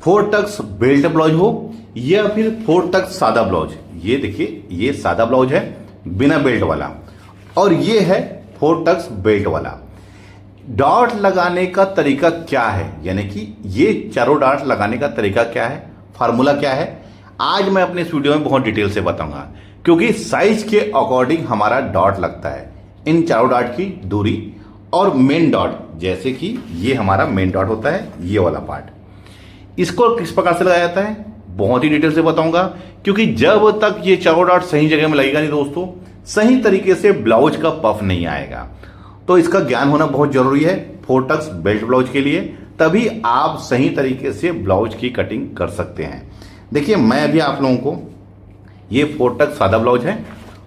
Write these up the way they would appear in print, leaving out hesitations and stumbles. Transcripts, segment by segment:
Four tucks belt blouse हो या फिर फोर टक्स सादा ब्लाउज। ये देखिए, ये सादा ब्लाउज है बिना बेल्ट वाला, और ये है फोर टक्स बेल्ट वाला। डॉट लगाने का तरीका क्या है, यानी कि ये चारों डॉट लगाने का तरीका क्या है, फार्मूला क्या है, आज मैं अपने इस वीडियो में बहुत डिटेल से बताऊंगा। क्योंकि साइज के अकॉर्डिंग हमारा डॉट लगता है, इन चारों डॉट की दूरी और मेन डॉट, जैसे कि ये हमारा मेन डॉट होता है, ये वाला पार्ट, इसको किस प्रकार से लगाया जाता है बहुत ही डिटेल से बताऊंगा। क्योंकि जब तक ये चारों डॉट सही जगह में लगेगा नहीं दोस्तों, सही तरीके से ब्लाउज का पफ नहीं आएगा। तो इसका ज्ञान होना बहुत जरूरी है फोर टक्स बेल्ट ब्लाउज के लिए, तभी आप सही तरीके से ब्लाउज की कटिंग कर सकते हैं। देखिए, मैं अभी आप लोगों को, ये फोर टक्स सादा ब्लाउज है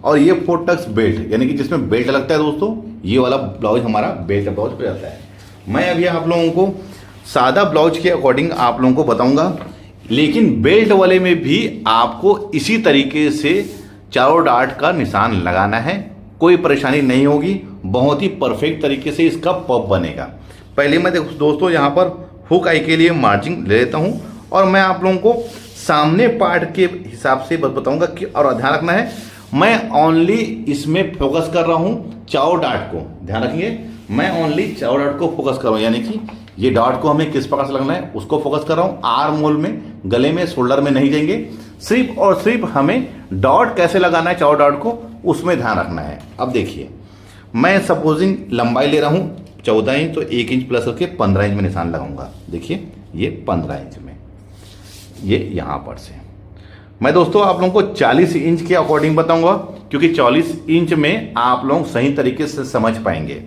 और ये फोर टक्स बेल्ट, यानी कि जिसमें बेल्ट लगता है दोस्तों, ये वाला ब्लाउज हमारा बेल्ट ब्लाउज पे जाता है। मैं अभी आप लोगों को सादा ब्लाउज के अकॉर्डिंग आप लोगों को बताऊंगा, लेकिन बेल्ट वाले में भी आपको इसी तरीके से चारों डॉट का निशान लगाना है, कोई परेशानी नहीं होगी, बहुत ही परफेक्ट तरीके से इसका पफ बनेगा। पहले मैं दोस्तों यहाँ पर हुक आई के लिए मार्जिंग ले लेता हूँ और मैं आप लोगों को सामने पार्ट के हिसाब से बताऊंगा कि, और ध्यान रखना है मैं ओनली इसमें फोकस कर रहा हूँ चारों डॉट को, ध्यान रखिए मैं ओनली चारों डॉट को फोकस कर रहा हूँ, यानी कि ये डॉट को हमें किस प्रकार से लगना है उसको फोकस कर रहा हूँ। आर्म होल में, गले में, शोल्डर में नहीं जाएंगे, सिर्फ और सिर्फ हमें डॉट कैसे लगाना है चारों डॉट को उसमें ध्यान रखना है। अब देखिए, मैं सपोजिंग लंबाई ले रहा हूँ 14 इंच, तो 1 इंच प्लस करके 15 इंच में निशान लगाऊंगा। देखिए ये 15 इंच में, ये यहां पर से मैं दोस्तों आप लोगों को 40 इंच के अकॉर्डिंग बताऊंगा, क्योंकि 40 इंच में आप लोग सही तरीके से समझ पाएंगे।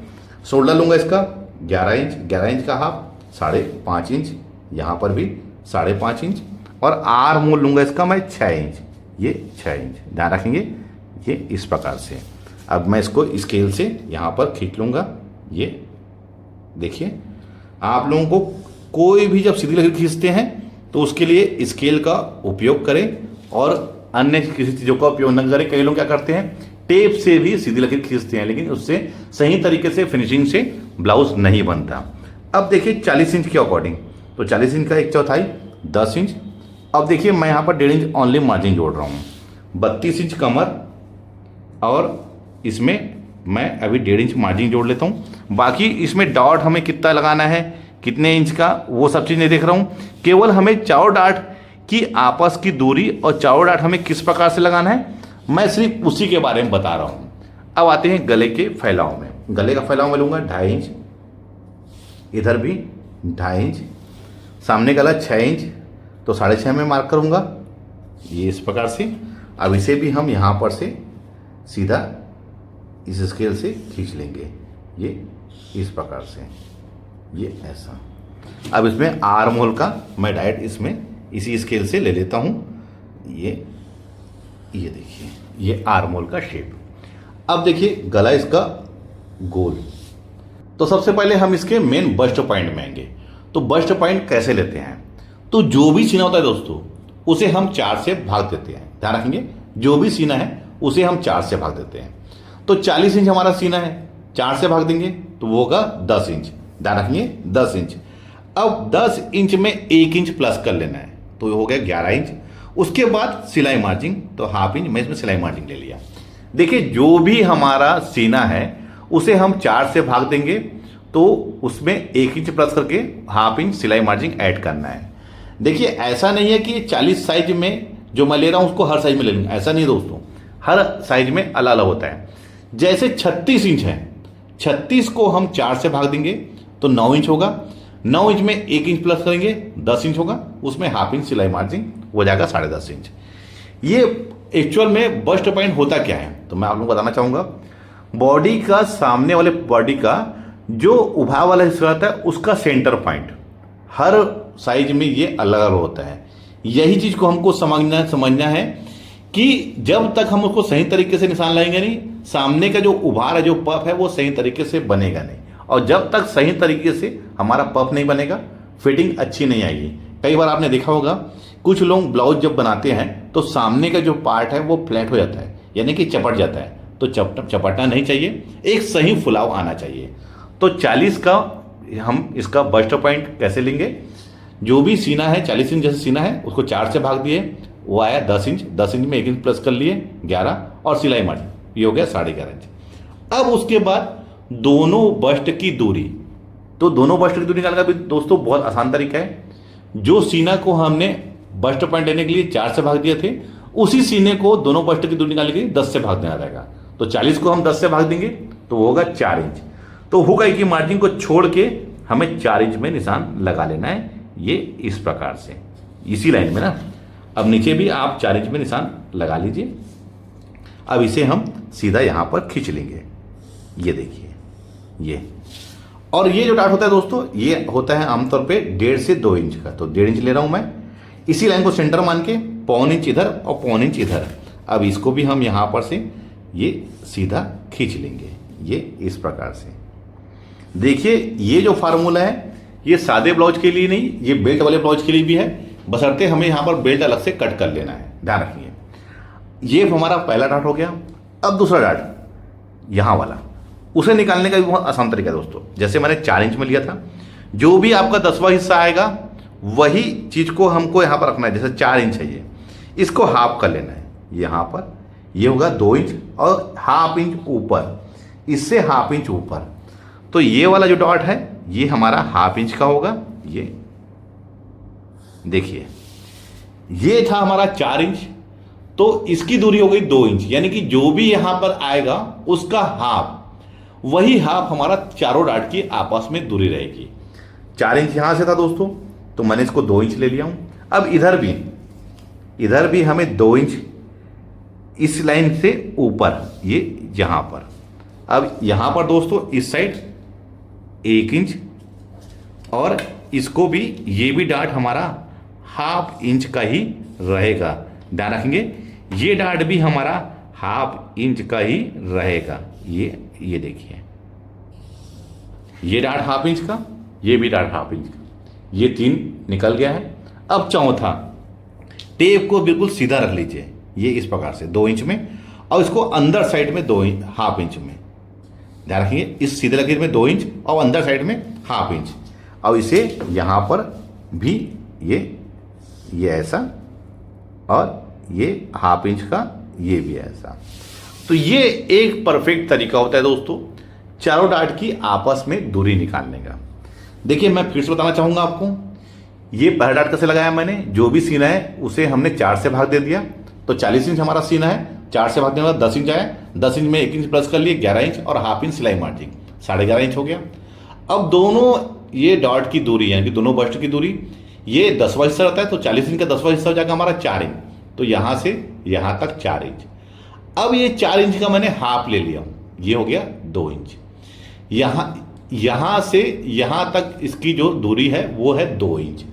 शोल्डर लूंगा इसका 11 इंच, 11 इंच का हाफ 5.5 इंच, यहां पर भी 5.5 इंच, और आर्म होल लूंगा इसका मैं 6 इंच, ये 6 इंच, ध्यान रखेंगे ये इस प्रकार से। अब मैं इसको स्केल से यहां पर खींच लूंगा। ये देखिए, आप लोगों को कोई भी जब सीधी लकीर खींचते हैं तो उसके लिए स्केल का उपयोग करें और अन्य किसी चीज़ों का उपयोग न करें। कई लोग क्या करते हैं, टेप से भी सीधी लकीर खींचते हैं, लेकिन उससे सही तरीके से फिनिशिंग से ब्लाउज नहीं बनता। अब देखिए 40 इंच के अकॉर्डिंग, तो 40 इंच का 1/4 10 इंच। अब देखिए मैं यहाँ पर 1.5 इंच ऑनली मार्जिन जोड़ रहा हूँ, 32 इंच कमर, और इसमें मैं अभी 1.5 इंच मार्जिन जोड़ लेता हूँ। बाकी इसमें डॉट हमें कितना लगाना है, कितने इंच का, वो सब चीज़ नहीं देख रहा हूँ, केवल हमें चारों डॉट की आपस की दूरी और चारों डॉट हमें किस प्रकार से लगाना है, मैं सिर्फ उसी के बारे में बता रहा हूँ। अब आते हैं गले के फैलाव में। गले का फैलाव मैं लूँगा 2.5 इंच, इधर भी 2.5 इंच, सामने गला 6 इंच, तो 6.5 में मार्क करूँगा, ये इस प्रकार से। अब इसे भी हम यहाँ पर से सीधा इस स्केल से खींच लेंगे, ये इस प्रकार से, ये ऐसा। अब इसमें आर्म होल का मैं डायरेक्ट इसमें इसी स्केल से ले लेता हूं, ये देखिए ये आर्म होल का शेप। अब देखिए गला इसका गोल, तो सबसे पहले हम इसके मेन बस्ट पॉइंट में आएंगे। तो बस्ट पॉइंट कैसे लेते हैं, तो जो भी सीना होता है दोस्तों उसे हम 4 से भाग देते हैं, ध्यान रखेंगे जो भी सीना है उसे हम 4 से भाग देते हैं। तो 40 इंच हमारा सीना है, 4 से भाग देंगे तो वो होगा 10 इंच, ध्यान रखिए 10 इंच। अब 10 इंच में 1 इंच प्लस कर लेना है, तो हो गया 11 इंच। उसके बाद सिलाई मार्जिंग, तो हाफ इंच मैं इसमें सिलाई मार्जिंग ले लिया। देखिए जो भी हमारा सीना है उसे हम 4 से भाग देंगे, तो उसमें 1 इंच प्लस करके हाफ इंच सिलाई मार्जिंग ऐड करना है। देखिए ऐसा नहीं है कि 40 साइज में जो मैं ले रहा हूं उसको हर साइज में ले लूंगा, ऐसा नहीं दोस्तों, हर साइज में अलग अलग होता है। जैसे 36 इंच है, 36 को हम 4 से भाग देंगे तो 9 इंच होगा, 9 इंच में 1 इंच प्लस करेंगे 10 इंच होगा, उसमें हाफ इंच सिलाई मार्जिन हो जाएगा 10.5 इंच। ये एक्चुअल में बस्ट पॉइंट होता क्या है, तो मैं आप लोगों को बताना चाहूंगा। बॉडी का, सामने वाले बॉडी का जो उभा वाला हिस्सा रहता है उसका सेंटर पॉइंट हर साइज में ये अलग अलग होता है। यही चीज को हमको समझना है कि जब तक हम उसको सही तरीके से निशान लगाएंगे नहीं, सामने का जो उभार है, जो पफ है, वो सही तरीके से बनेगा नहीं। और जब तक सही तरीके से हमारा पफ नहीं बनेगा, फिटिंग अच्छी नहीं आएगी। कई बार आपने देखा होगा कुछ लोग ब्लाउज जब बनाते हैं तो सामने का जो पार्ट है वो फ्लैट हो जाता है, यानी कि चपट जाता है। तो चपटना नहीं चाहिए, एक सही फुलाव आना चाहिए। तो 40 का हम इसका बस्ट पॉइंट कैसे लेंगे, जो भी सीना है 40 इंच जैसे सीना है उसको 4 से भाग दिए, वो आया 10 इंच, 10 इंच में 1 इंच प्लस कर लिए 11, और सिलाई मार्जिन ये हो गया 11.5 इंच। अब उसके बाद दोनों बस्ट की दूरी, तो दोनों बस्ट की दूरी निकालने का भी दोस्तों बहुत आसान तरीका है। जो सीना को हमने बस्ट पॉइंट लेने के लिए 4 से भाग दिए थे, उसी सीने को दोनों बस्ट की दूरी निकालने के लिए 10 से भाग देना रहेगा। तो 40 को हम 10 से भाग देंगे तो वो होगा 4 इंच। तो हुक आई की मार्जिन को छोड़ के हमें 4 इंच में निशान लगा लेना है, ये इस प्रकार से, इसी लाइन में ना। अब नीचे भी आप 4 इंच में निशान लगा लीजिए। अब इसे हम सीधा यहां पर खींच लेंगे, ये देखिए ये। और ये जो डाट होता है दोस्तों, ये होता है आमतौर पे 1.5 से 2 इंच का, तो 1.5 इंच ले रहा हूं मैं। इसी लाइन को सेंटर मान के 0.25 इंच इधर और 0.25 इंच इधर। अब इसको भी हम यहां पर से ये सीधा खींच लेंगे, ये इस प्रकार से। देखिए ये जो फार्मूला है ये सादे ब्लाउज के लिए नहीं, ये बेल्ट वाले ब्लाउज के लिए भी है, बशर्ते हमें यहां पर बेल्ट अलग से कट कर लेना है, ध्यान रखिए। ये हमारा पहला डाट हो गया। अब दूसरा डाट यहां वाला, उसे निकालने का भी बहुत आसान तरीका है दोस्तों। जैसे मैंने 4 इंच में लिया था, जो भी आपका 10वां हिस्सा आएगा वही चीज को हमको यहां पर रखना है। जैसे 4 इंच है ये, इसको हाफ कर लेना है यहां पर, ये होगा 2 इंच और ½ इंच ऊपर, इससे ½ इंच ऊपर। तो ये वाला जो डॉट है ये हमारा ½ इंच का होगा। ये देखिए ये था हमारा 4 इंच, तो इसकी दूरी हो गई 2 इंच, यानी कि जो भी यहां पर आएगा उसका हाफ, वही हाफ हमारा चारों डाट की आपस में दूरी रहेगी। 4 इंच यहां से था दोस्तों, तो मैंने इसको 2 इंच ले लिया हूं। अब इधर भी हमें 2 इंच इस लाइन से ऊपर, ये यहां पर। अब यहां पर दोस्तों इस साइड 1 इंच, और इसको भी, ये भी डाट हमारा ½ इंच का ही रहेगा, ध्यान रखेंगे। ये डाट भी हमारा ½ इंच का ही रहेगा। ये देखिए ये डाट ½ इंच का, ये भी डाट ½ इंच का, ये 3 निकल गया है। अब चौथा, टेप को बिल्कुल सीधा रख लीजिए, ये इस प्रकार से 2 इंच में, और इसको अंदर साइड में ½ इंच में, ध्यान रखिए। इस सीधे लकीर में 2 इंच और अंदर साइड में ½ इंच। अब इसे यहां पर भी ये ऐसा, और ये ½ इंच का ये भी ऐसा। तो ये एक परफेक्ट तरीका होता है दोस्तों चारों डाट की आपस में दूरी निकालने का। देखिए मैं फिर से बताना चाहूंगा आपको, ये पहला डाट कैसे लगाया मैंने, जो भी सीना है उसे हमने 4 से भाग दे दिया, तो 40 इंच हमारा सीना है, 4 से भाग देने के बाद 10 इंच आया, 10 इंच में 1 इंच प्लस कर लिए 11 इंच, और ½ इंच सिलाई मार्जिन 11.5 इंच हो गया। अब दोनों ये डॉट की दूरी, यानी कि दोनों बस्ट की दूरी, ये 10वां हिस्सा रहता है, तो 40 इंच का 10वां हिस्सा हो जाएगा हमारा 4 इंच, तो यहां से यहां तक 4 इंच। अब ये 4 इंच का मैंने हाफ ले लिया हूं, ये हो गया 2 इंच। यहां से यहां तक इसकी जो दूरी है वो है 2 इंच।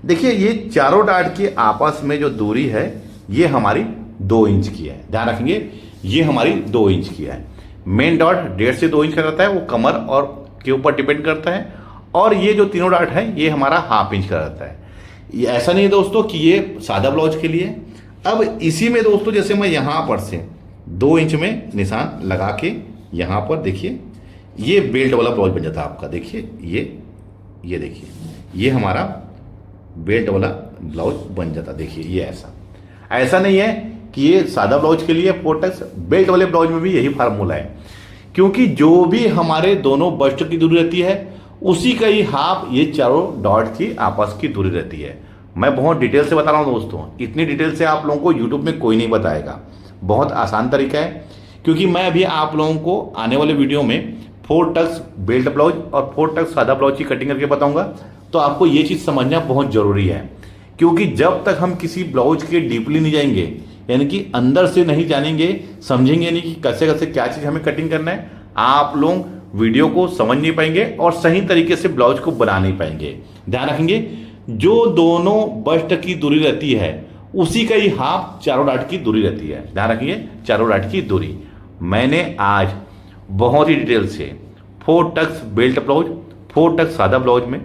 देखिए ये चारों डाट की आपस में जो दूरी है ये हमारी 2 इंच की है, ध्यान रखेंगे, ये हमारी 2 इंच की है। मेन डॉट 1.5 से 2 इंच का रहता है, वो कमर और के ऊपर डिपेंड करता है, और ये जो तीनों डाट है ये हमारा ½ इंच का रहता है। ये ऐसा नहीं है दोस्तों कि ये सादा ब्लाउज के लिए। अब इसी में दोस्तों जैसे मैं यहां पर से 2 इंच में निशान लगा के यहां पर देखिए, ये बेल्ट वाला ब्लाउज बन जाता है आपका। देखिए ये देखिए, ये हमारा बेल्ट वाला ब्लाउज बन जाता। देखिए ये ऐसा नहीं है कि ये सादा ब्लाउज के लिए 4 टक्स, बेल्ट वाले ब्लाउज में भी यही फार्मूला है, क्योंकि जो भी हमारे दोनों बस्ट की दूरी रहती है उसी का ही हाफ ये चारों डॉट की आपस की दूरी रहती है। मैं बहुत डिटेल से बता रहा हूं दोस्तों, इतनी डिटेल से आप लोगों को यूट्यूब में कोई नहीं बताएगा। बहुत आसान तरीका है, क्योंकि मैं अभी आप लोगों को आने वाले वीडियो में 4 टक्स बेल्ट ब्लाउज और 4 टक्स सादा ब्लाउज की कटिंग करके बताऊंगा। तो आपको ये चीज समझना बहुत जरूरी है, क्योंकि जब तक हम किसी ब्लाउज के डीपली नहीं जाएंगे, यानी कि अंदर से नहीं जानेंगे, समझेंगे नहीं कि कैसे कैसे क्या चीज हमें कटिंग करना है, आप लोग वीडियो को समझ नहीं पाएंगे और सही तरीके से ब्लाउज को बना नहीं पाएंगे। ध्यान रखेंगे, जो दोनों बस्ट की दूरी रहती है उसी का ही हाफ चारों डाट की दूरी रहती है। ध्यान रखिए, चारों डाट की दूरी। मैंने आज बहुत ही डिटेल से 4 टक्स बेल्ट ब्लाउज, 4 टक्स सादा ब्लाउज में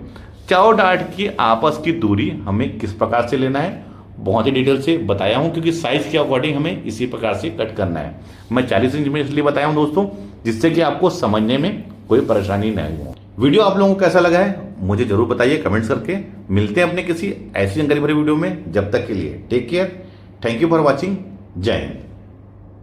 चारों डाट की आपस की दूरी हमें किस प्रकार से लेना है बहुत ही डिटेल से बताया हूं, क्योंकि साइज के अकॉर्डिंग हमें इसी प्रकार से कट करना है। मैं 40 इंच में इसलिए बताया हूं दोस्तों, जिससे कि आपको समझने में कोई परेशानी नहीं हो। वीडियो आप लोगों को कैसा लगा है मुझे जरूर बताइए कमेंट्स करके। मिलते हैं अपने किसी ऐसी जानकारी भरी वीडियो में, जब तक के लिए take care, thank you for watching, जय हिंद।